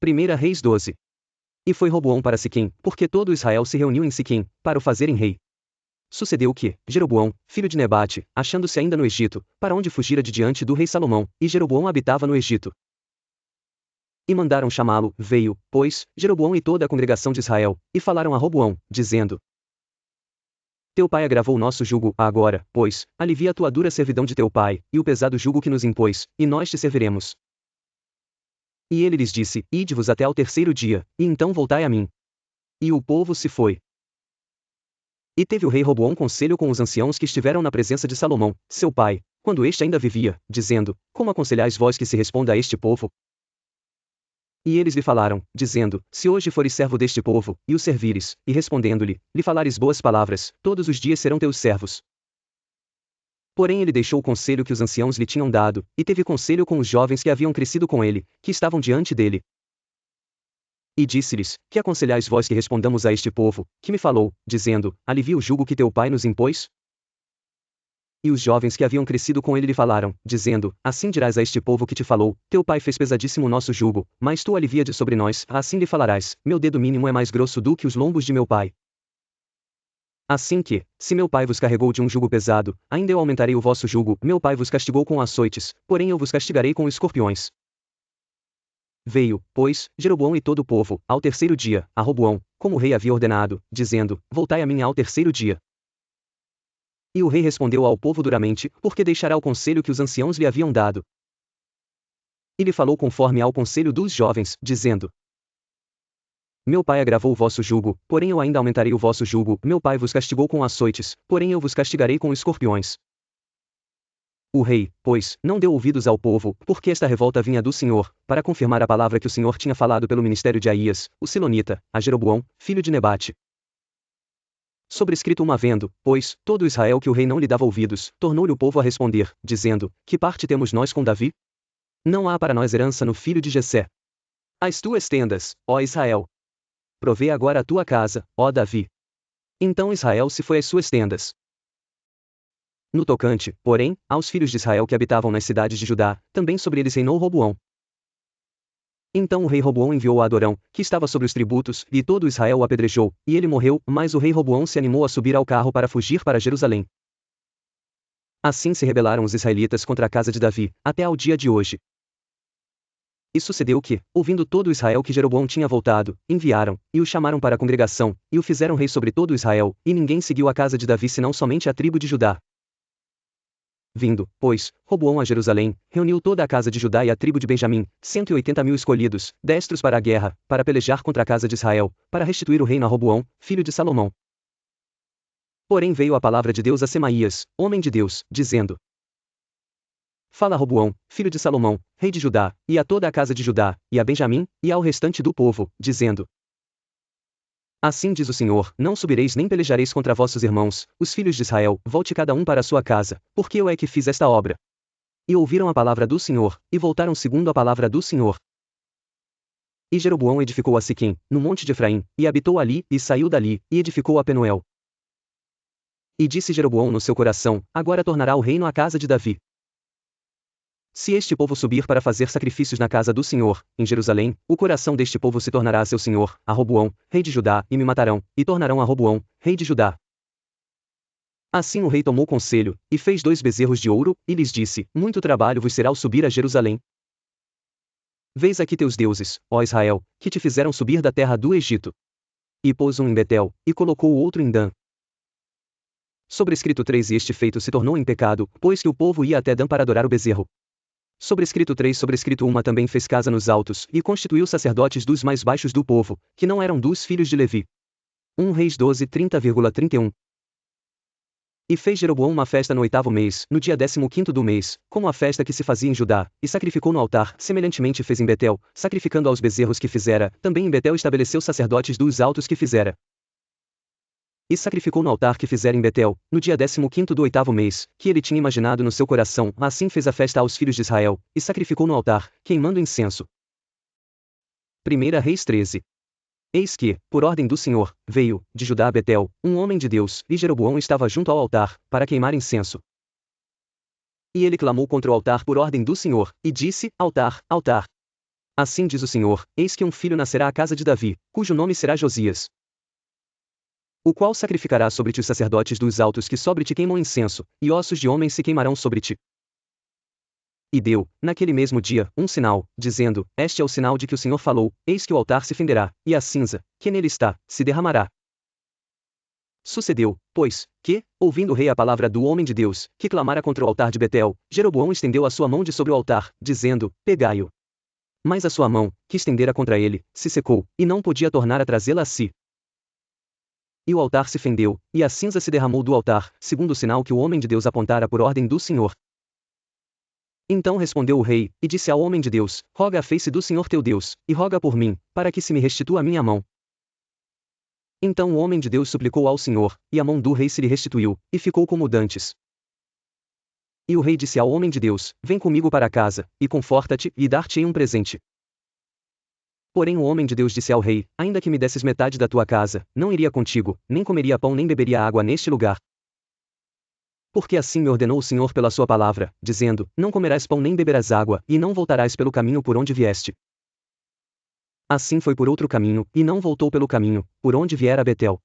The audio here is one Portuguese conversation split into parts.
1 Reis 12. E foi Roboão para Siquém, porque todo Israel se reuniu em Siquém, para o fazerem rei. Sucedeu que, Jeroboão, filho de Nebate, achando-se ainda no Egito, para onde fugira de diante do rei Salomão, e Jeroboão habitava no Egito. E mandaram chamá-lo, veio, pois, Jeroboão e toda a congregação de Israel, e falaram a Roboão, dizendo: Teu pai agravou o nosso jugo, agora, pois, alivia a tua dura servidão de teu pai, e o pesado jugo que nos impôs, e nós te serviremos. E ele lhes disse: Ide-vos até ao terceiro dia, e então voltai a mim. E o povo se foi. E teve o rei Roboão conselho com os anciãos que estiveram na presença de Salomão, seu pai, quando este ainda vivia, dizendo: Como aconselhais vós que se responda a este povo? E eles lhe falaram, dizendo: Se hoje fores servo deste povo, e o servires, e respondendo-lhe, lhe falares boas palavras, todos os dias serão teus servos. Porém ele deixou o conselho que os anciãos lhe tinham dado, e teve conselho com os jovens que haviam crescido com ele, que estavam diante dele. E disse-lhes: Que aconselhais vós que respondamos a este povo, que me falou, dizendo: Alivia o jugo que teu pai nos impôs? E os jovens que haviam crescido com ele lhe falaram, dizendo: Assim dirás a este povo que te falou: Teu pai fez pesadíssimo o nosso jugo, mas tu alivia de sobre nós. Assim lhe falarás: Meu dedo mínimo é mais grosso do que os lombos de meu pai. Assim que, se meu pai vos carregou de um jugo pesado, ainda eu aumentarei o vosso jugo. Meu pai vos castigou com açoites, porém eu vos castigarei com escorpiões. Veio, pois, Jeroboão e todo o povo, ao terceiro dia, a Roboão, como o rei havia ordenado, dizendo: Voltai a mim ao terceiro dia. E o rei respondeu ao povo duramente, porque deixará o conselho que os anciãos lhe haviam dado. E lhe falou conforme ao conselho dos jovens, dizendo: Meu pai agravou o vosso jugo, porém eu ainda aumentarei o vosso jugo. Meu pai vos castigou com açoites, porém eu vos castigarei com escorpiões. O rei, pois, não deu ouvidos ao povo, porque esta revolta vinha do Senhor, para confirmar a palavra que o Senhor tinha falado pelo ministério de Aías, o Silonita, a Jeroboão, filho de Nebate. Sobrescrito uma vendo, pois, todo Israel que o rei não lhe dava ouvidos, tornou-lhe o povo a responder, dizendo: Que parte temos nós com Davi? Não há para nós herança no filho de Jessé. As tuas tendas, ó Israel. Provê agora a tua casa, ó Davi. Então Israel se foi às suas tendas. No tocante, porém, aos filhos de Israel que habitavam nas cidades de Judá, também sobre eles reinou Roboão. Então o rei Roboão enviou a Adorão, que estava sobre os tributos, e todo Israel o apedrejou, e ele morreu, mas o rei Roboão se animou a subir ao carro para fugir para Jerusalém. Assim se rebelaram os israelitas contra a casa de Davi, até ao dia de hoje. E sucedeu que, ouvindo todo Israel que Jeroboão tinha voltado, enviaram, e o chamaram para a congregação, e o fizeram rei sobre todo Israel, e ninguém seguiu a casa de Davi senão somente a tribo de Judá. Vindo, pois, Roboão a Jerusalém, reuniu toda a casa de Judá e a tribo de Benjamim, 180.000 escolhidos, destros para a guerra, para pelejar contra a casa de Israel, para restituir o reino a Roboão, filho de Salomão. Porém veio a palavra de Deus a Semaías, homem de Deus, dizendo: Fala a Roboão, filho de Salomão, rei de Judá, e a toda a casa de Judá, e a Benjamim, e ao restante do povo, dizendo: Assim diz o Senhor: Não subireis nem pelejareis contra vossos irmãos, os filhos de Israel. Volte cada um para a sua casa, porque eu é que fiz esta obra. E ouviram a palavra do Senhor, e voltaram segundo a palavra do Senhor. E Jeroboão edificou a Siquém, no monte de Efraim, e habitou ali, e saiu dali, e edificou a Penuel. E disse Jeroboão no seu coração: Agora tornará o reino à casa de Davi. Se este povo subir para fazer sacrifícios na casa do Senhor, em Jerusalém, o coração deste povo se tornará a seu senhor, a Roboão, rei de Judá, e me matarão, e tornarão a Roboão, rei de Judá. Assim o rei tomou conselho, e fez 2 bezerros de ouro, e lhes disse: Muito trabalho vos será ao subir a Jerusalém. Vês aqui teus deuses, ó Israel, que te fizeram subir da terra do Egito. E pôs um em Betel, e colocou o outro em Dan. Sobrescrito 3 E este feito se tornou em pecado, pois que o povo ia até Dan para adorar o bezerro. Sobrescrito 3 Sobrescrito 1 também fez casa nos altos, e constituiu sacerdotes dos mais baixos do povo, que não eram dos filhos de Levi. 1 Reis 12 30,31. E fez Jeroboão uma festa no 8º mês, no dia 15º do mês, como a festa que se fazia em Judá, e sacrificou no altar. Semelhantemente fez em Betel, sacrificando aos bezerros que fizera. Também em Betel estabeleceu sacerdotes dos altos que fizera. E sacrificou no altar que fizera em Betel, no dia 15º do 8º mês, que ele tinha imaginado no seu coração. Assim fez a festa aos filhos de Israel, e sacrificou no altar, queimando incenso. 1 Reis 13. Eis que, por ordem do Senhor, veio, de Judá a Betel, um homem de Deus, e Jeroboão estava junto ao altar, para queimar incenso. E ele clamou contra o altar por ordem do Senhor, e disse: Altar, altar! Assim diz o Senhor, eis que um filho nascerá à casa de Davi, cujo nome será Josias. O qual sacrificará sobre ti os sacerdotes dos altos que sobre ti queimam incenso, e ossos de homens se queimarão sobre ti. E deu, naquele mesmo dia, um sinal, dizendo, este é o sinal de que o Senhor falou, eis que o altar se fenderá, e a cinza, que nele está, se derramará. Sucedeu, pois, que, ouvindo o rei a palavra do homem de Deus, que clamara contra o altar de Betel, Jeroboão estendeu a sua mão de sobre o altar, dizendo, pegai-o. Mas a sua mão, que estendera contra ele, se secou, e não podia tornar a trazê-la a si. E o altar se fendeu, e a cinza se derramou do altar, segundo o sinal que o homem de Deus apontara por ordem do Senhor. Então respondeu o rei, e disse ao homem de Deus, roga a face do Senhor teu Deus, e roga por mim, para que se me restitua a minha mão. Então o homem de Deus suplicou ao Senhor, e a mão do rei se lhe restituiu, e ficou como dantes. E o rei disse ao homem de Deus, vem comigo para casa, e conforta-te, e dar-te-ei um presente. Porém o homem de Deus disse ao rei, ainda que me desses metade da tua casa, não iria contigo, nem comeria pão nem beberia água neste lugar. Porque assim me ordenou o Senhor pela sua palavra, dizendo, não comerás pão nem beberás água, e não voltarás pelo caminho por onde vieste. Assim foi por outro caminho, e não voltou pelo caminho, por onde viera a Betel.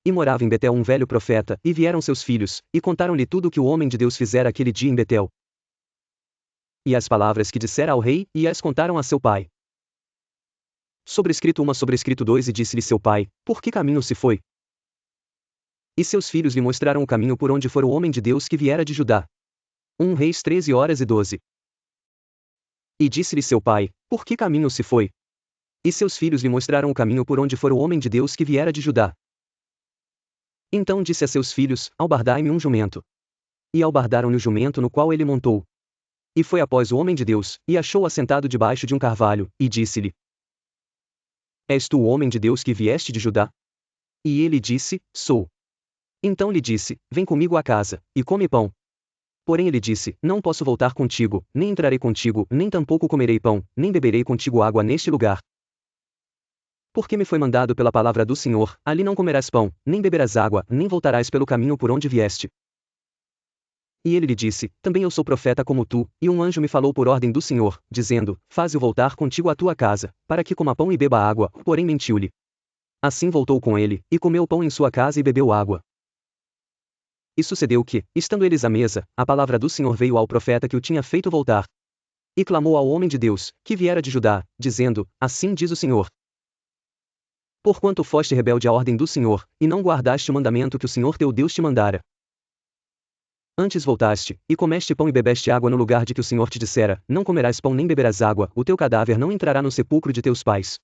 E morava em Betel um velho profeta, e vieram seus filhos, e contaram-lhe tudo o que o homem de Deus fizera aquele dia em Betel. E as palavras que dissera ao rei, e as contaram a seu pai. Sobrescrito 1 sobrescrito 2 E disse-lhe seu pai, por que caminho se foi? E seus filhos lhe mostraram o caminho por onde fora o homem de Deus que viera de Judá. 1 Reis 13:12. E disse-lhe seu pai, por que caminho se foi? E seus filhos lhe mostraram o caminho por onde fora o homem de Deus que viera de Judá. Então disse a seus filhos, albardai-me um jumento. E albardaram-lhe o jumento no qual ele montou. E foi após o homem de Deus, e achou-o assentado debaixo de um carvalho, e disse-lhe, és tu o homem de Deus que vieste de Judá? E ele disse, sou. Então lhe disse, vem comigo à casa, e come pão. Porém ele disse, não posso voltar contigo, nem entrarei contigo, nem tampouco comerei pão, nem beberei contigo água neste lugar. Porque me foi mandado pela palavra do Senhor, ali não comerás pão, nem beberás água, nem voltarás pelo caminho por onde vieste. E ele lhe disse, também eu sou profeta como tu, e um anjo me falou por ordem do Senhor, dizendo, faze-o voltar contigo à tua casa, para que coma pão e beba água, porém mentiu-lhe. Assim voltou com ele, e comeu pão em sua casa e bebeu água. E sucedeu que, estando eles à mesa, a palavra do Senhor veio ao profeta que o tinha feito voltar. E clamou ao homem de Deus, que viera de Judá, dizendo, assim diz o Senhor. Porquanto foste rebelde à ordem do Senhor, e não guardaste o mandamento que o Senhor teu Deus te mandara. Antes voltaste, e comeste pão e bebeste água no lugar de que o Senhor te dissera, não comerás pão nem beberás água, o teu cadáver não entrará no sepulcro de teus pais.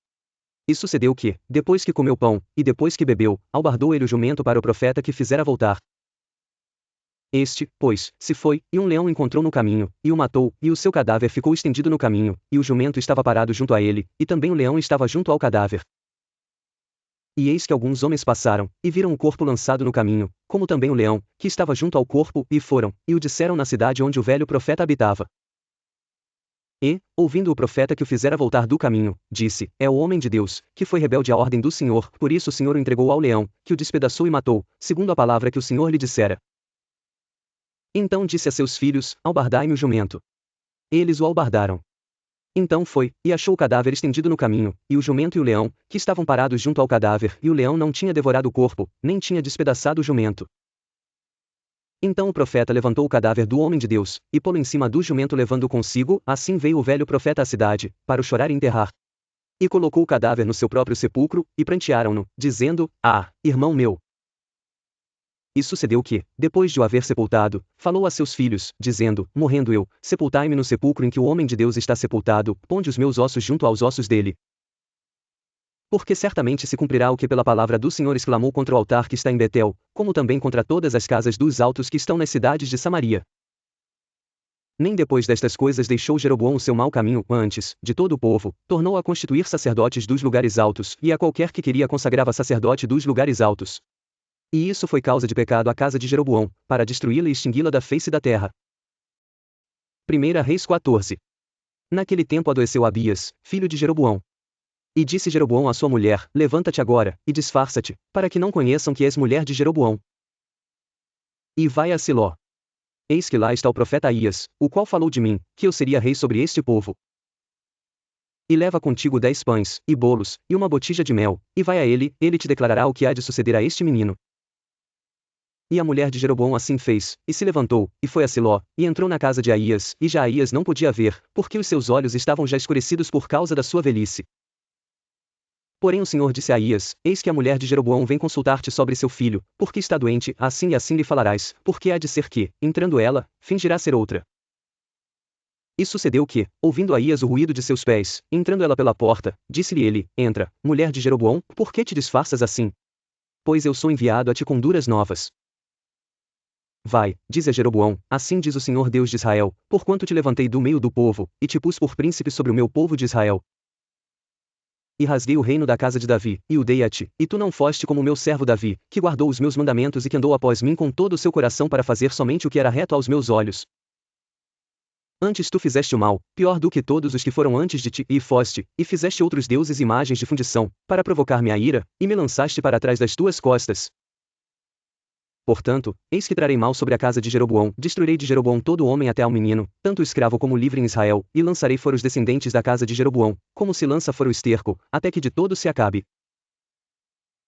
E sucedeu que, depois que comeu pão, e depois que bebeu, albardou ele o jumento para o profeta que fizera voltar. Este, pois, se foi, e um leão encontrou no caminho, e o matou, e o seu cadáver ficou estendido no caminho, e o jumento estava parado junto a ele, e também o leão estava junto ao cadáver. E eis que alguns homens passaram, e viram o corpo lançado no caminho, como também o leão, que estava junto ao corpo, e foram, e o disseram na cidade onde o velho profeta habitava. E, ouvindo o profeta que o fizera voltar do caminho, disse, é o homem de Deus, que foi rebelde à ordem do Senhor, por isso o Senhor o entregou ao leão, que o despedaçou e matou, segundo a palavra que o Senhor lhe dissera. Então disse a seus filhos, albardai-me o jumento. Eles o albardaram. Então foi, e achou o cadáver estendido no caminho, e o jumento e o leão, que estavam parados junto ao cadáver, e o leão não tinha devorado o corpo, nem tinha despedaçado o jumento. Então o profeta levantou o cadáver do homem de Deus, e pô-lo em cima do jumento levando-o consigo, assim veio o velho profeta à cidade, para o chorar e enterrar. E colocou o cadáver no seu próprio sepulcro, e prantearam-no, dizendo, ah, irmão meu. E sucedeu que, depois de o haver sepultado, falou a seus filhos, dizendo, morrendo eu, sepultai-me no sepulcro em que o homem de Deus está sepultado, ponde os meus ossos junto aos ossos dele. Porque certamente se cumprirá o que pela palavra do Senhor exclamou contra o altar que está em Betel, como também contra todas as casas dos altos que estão nas cidades de Samaria. Nem depois destas coisas deixou Jeroboão o seu mau caminho, antes, de todo o povo, tornou a constituir sacerdotes dos lugares altos, e a qualquer que queria consagrava sacerdote dos lugares altos. E isso foi causa de pecado à casa de Jeroboão, para destruí-la e extingui-la da face da terra. 1 Reis 14. Naquele tempo adoeceu Abias, filho de Jeroboão. E disse Jeroboão à sua mulher, levanta-te agora, e disfarça-te, para que não conheçam que és mulher de Jeroboão. E vai a Siló. Eis que lá está o profeta Aías, o qual falou de mim, que eu seria rei sobre este povo. E leva contigo 10 pães, e bolos, e uma botija de mel, e vai a ele te declarará o que há de suceder a este menino. E a mulher de Jeroboão assim fez, e se levantou, e foi a Siló, e entrou na casa de Aías, e já Aías não podia ver, porque os seus olhos estavam já escurecidos por causa da sua velhice. Porém o Senhor disse a Aías, eis que a mulher de Jeroboão vem consultar-te sobre seu filho, porque está doente, assim e assim lhe falarás, porque há de ser que, entrando ela, fingirá ser outra. E sucedeu que, ouvindo Aías o ruído de seus pés, entrando ela pela porta, disse-lhe ele, entra, mulher de Jeroboão, por que te disfarças assim? Pois eu sou enviado a ti com duras novas. Vai, dize a Jeroboão, assim diz o Senhor Deus de Israel, porquanto te levantei do meio do povo, e te pus por príncipe sobre o meu povo de Israel. E rasguei o reino da casa de Davi, e o dei a ti, e tu não foste como o meu servo Davi, que guardou os meus mandamentos e que andou após mim com todo o seu coração para fazer somente o que era reto aos meus olhos. Antes tu fizeste o mal, pior do que todos os que foram antes de ti, e foste, e fizeste outros deuses imagens de fundição, para provocar-me a ira, e me lançaste para trás das tuas costas. Portanto, eis que trarei mal sobre a casa de Jeroboão, destruirei de Jeroboão todo homem até ao menino, tanto escravo como livre em Israel, e lançarei fora os descendentes da casa de Jeroboão, como se lança fora o esterco, até que de todo se acabe.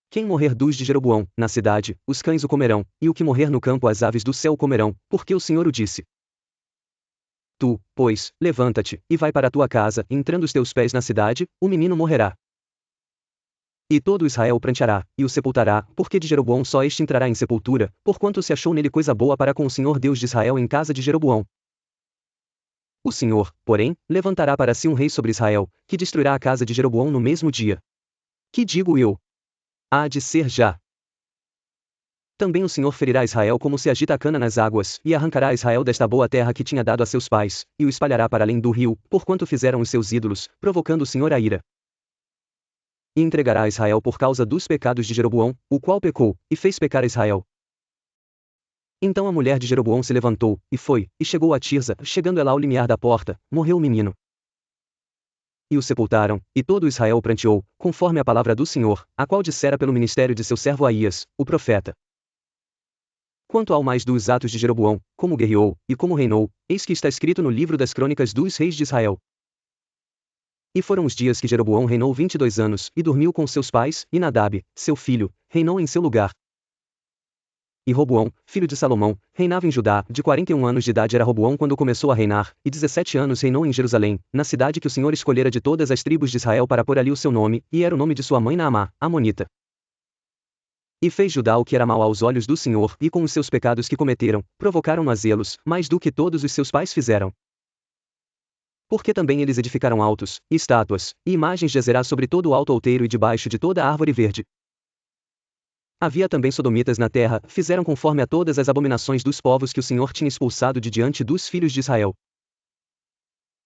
Quem morrer dos de Jeroboão, na cidade, os cães o comerão, e o que morrer no campo as aves do céu o comerão, porque o Senhor o disse. Tu, pois, levanta-te, e vai para a tua casa, entrando os teus pés na cidade, o menino morrerá. E todo Israel pranteará, e o sepultará, porque de Jeroboão só este entrará em sepultura, porquanto se achou nele coisa boa para com o Senhor Deus de Israel em casa de Jeroboão. O Senhor, porém, levantará para si um rei sobre Israel, que destruirá a casa de Jeroboão no mesmo dia. Que digo eu? Há de ser já. Também o Senhor ferirá Israel como se agita a cana nas águas, e arrancará Israel desta boa terra que tinha dado a seus pais, e o espalhará para além do rio, porquanto fizeram os seus ídolos, provocando o Senhor a ira. E entregará a Israel por causa dos pecados de Jeroboão, o qual pecou, e fez pecar a Israel. Então a mulher de Jeroboão se levantou, e foi, e chegou a Tirza, chegando ela ao limiar da porta, morreu o menino. E o sepultaram, e todo Israel o pranteou, conforme a palavra do Senhor, a qual dissera pelo ministério de seu servo Aías, o profeta. Quanto ao mais dos atos de Jeroboão, como guerreou, e como reinou, eis que está escrito no livro das crônicas dos reis de Israel. E foram os dias que Jeroboão reinou 22 anos, e dormiu com seus pais, e Nadab, seu filho, reinou em seu lugar. E Roboão, filho de Salomão, reinava em Judá, de 41 anos de idade era Roboão quando começou a reinar, e 17 anos reinou em Jerusalém, na cidade que o Senhor escolhera de todas as tribos de Israel para pôr ali o seu nome, e era o nome de sua mãe Naamá, amonita. E fez Judá o que era mal aos olhos do Senhor, e com os seus pecados que cometeram, provocaram a zelos, mais do que todos os seus pais fizeram. Porque também eles edificaram altos, e estátuas, e imagens de Azerá sobre todo o alto outeiro e debaixo de toda a árvore verde. Havia também sodomitas na terra, fizeram conforme a todas as abominações dos povos que o Senhor tinha expulsado de diante dos filhos de Israel.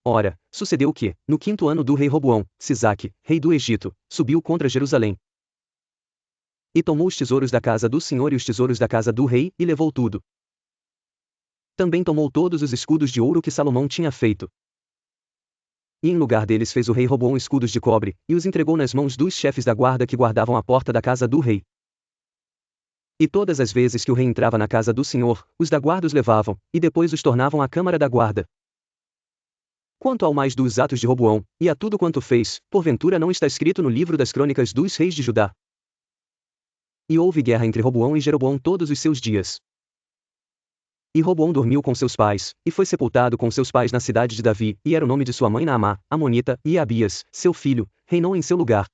Ora, sucedeu que, no 5º ano do rei Roboão, Sisaque, rei do Egito, subiu contra Jerusalém. E tomou os tesouros da casa do Senhor e os tesouros da casa do rei, e levou tudo. Também tomou todos os escudos de ouro que Salomão tinha feito. E em lugar deles fez o rei Roboão escudos de cobre, e os entregou nas mãos dos chefes da guarda que guardavam a porta da casa do rei. E todas as vezes que o rei entrava na casa do Senhor, os da guarda os levavam, e depois os tornavam à câmara da guarda. Quanto ao mais dos atos de Roboão, e a tudo quanto fez, porventura não está escrito no livro das crônicas dos reis de Judá. E houve guerra entre Roboão e Jeroboão todos os seus dias. E Roboão dormiu com seus pais, e foi sepultado com seus pais na cidade de Davi, e era o nome de sua mãe Naamá, amonita, e Abias, seu filho, reinou em seu lugar.